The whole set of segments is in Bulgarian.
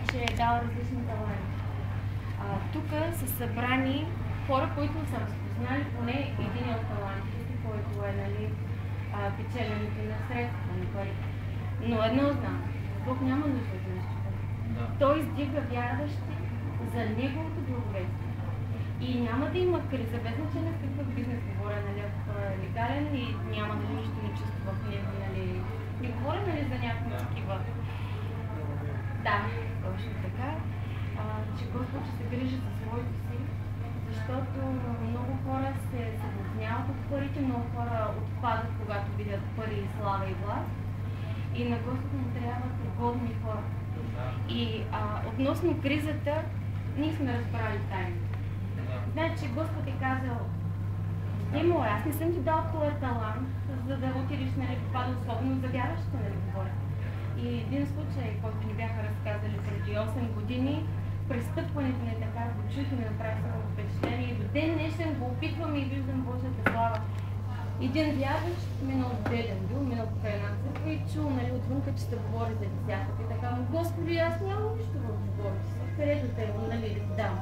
че е дал различни таланти. Тук са събрани хора, които са разпознали поне един от талантите, който е, нали, печеленето на средства, на пари. Но едно знам, Бог няма нужда от нещо. Той издига вярващи за Неговото благовестие. И няма да има криза, без значение в какъв бизнес говоря, нали, ако е легален и няма, нали, нищо нечисто в него, нали. Не говоря, нали, за някакви такива. Да, точно така. Че Господ ще се грижи за своето си, защото много хора се съблазняват от парите, много хора отпадат, когато видят пари, слава и власт. И на Господ му трябват годни хора. И относно кризата, ние сме разбрали тайната. Значи Господ е казал: Тимур, аз не съм ти дал твоя талант, за да отидеш, нали, попада особено за вярващите, нали, говоря. И един случай, който ни бяха разказали преди 8 години, престъпването на така го чух и ми направи само впечатление. И до ден днешен го опитвам и виждам Божията слава. Един вярващ, минал беден бил, минал по една църква и чул, нали, отвънка, че се говори за десятата. И така му: Господи, аз нямам нищо в живота си, където те, нали, да ти дам.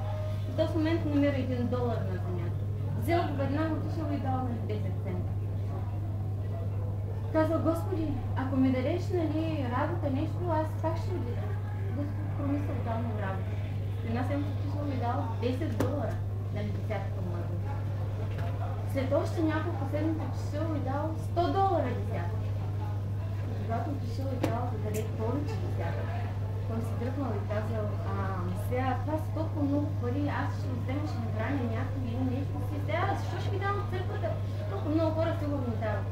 И в този момент намира $1 на земята. Взел го веднага, отишъл и дал на 10 цента. Казва: Господи, ако ми дадеш, нали, работа, нещо, аз пак ще отида. Господ промисъл, дал му работа. Една седмица отишъл и дал $10, нали, десятата му. След още няколко седмици отишъл и дал $100 десятата. И когато отишъл и дал да даде повече десятата, той се дръпнал и казал: сега това са толкова много пари, аз ще взема, ще набраня някой или нещо си. Сега защо ще ги дам в църквата? Толкова много хора сигурно дават.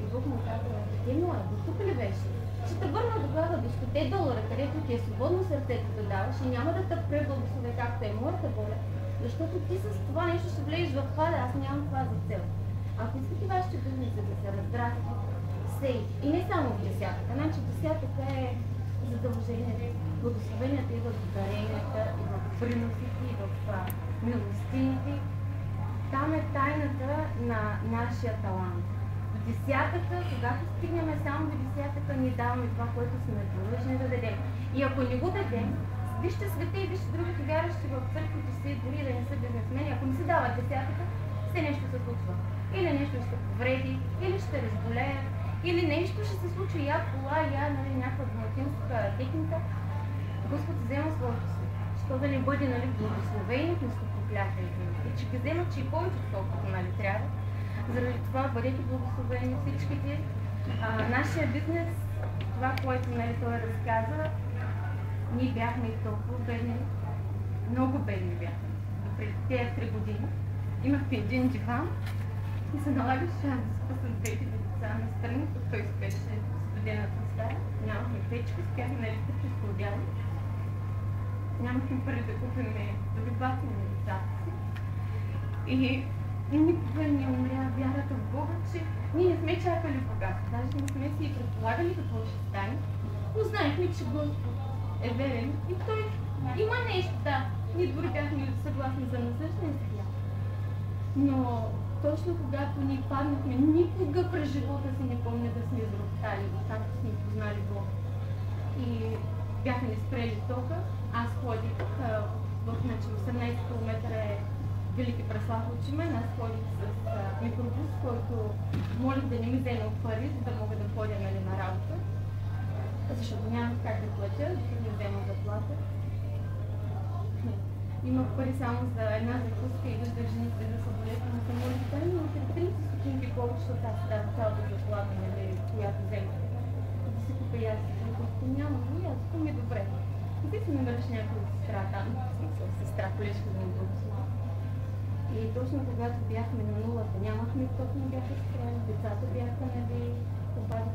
И Бог му казва: дете моя, до тук ли беше? Ще те върна тогава до $100, където ти е свободно сърцето да даваш и няма да те преблагословя, както е моята воля, защото ти с това нещо ще влезеш в хваля, аз нямам това за цел. Ако искате вашите бизнеси да се разрастват, сей. И не само в десятъка. Значи десятъка е задължение. Благословенията идват в даренията, и в приносите, и в милостините. Там е тайната на нашия талант. До десятъка, когато стигнем само до десятъка, ние даваме това, което сме длъжни да дадем. И ако не го дадем, вижте света и вижте другите вярващи в църквите си, дори да не са бизнесмени, ако не си дават десятъка, все нещо се случва. Или нещо ще се повреди, или ще разболеят, или нещо ще се случи, я кола, я, нали, някаква домакинска техника. Господ взема своето си. Що да не бъде, нали, благословени, вместо проклятие. И че ги вземат, че и повече толкова, нали, трябва. Заради това бъдете благословени всичките. Нашия бизнес, това, което, нали, той разказа, ние бяхме и толкова бедни, много бедни бяхме. Преди тези 3 години имахме един диван и се налагаше да спа с двете деца настрани, като той спеше в студената стая. Нямахме печка, спяхме на електрическо одеяло. Нямахме пари да купим дори бати на децата си. И никога не умря вярата в Бога, че ние не сме чакали богатство. Даже не сме си и предполагали какво ще стане, но знаехме, че Господ е верен и той има нещо, да. Ние дори бяхме съгласни за насъщния свят. Но точно когато ние паднахме, никога през живота си не помня да сме изроптали, както сме познали Бога. И бяха ни спрели тока. Аз ходих в 18 км е Велики Преслав от Шумен. Аз ходих с микробус, който молих да не ми вземе от пари, за да мога да ходя, нали, на работа. Защото нямах как да платя, да не взема заплата. Имах пари само за една закуска и виждах жените да са болети, но съм молих: дай ми 30 стотинки повече, защото аз дам цялата заплата, нали, която вземах. Да си купя и аз закуска. Няма, но и аз ми е добре. И ти си намериш някаква сестра там, сестра колежка да ми благослови. И точно когато бяхме на нулата, нямахме ток, не бяха спряли, децата бяха, нали, обади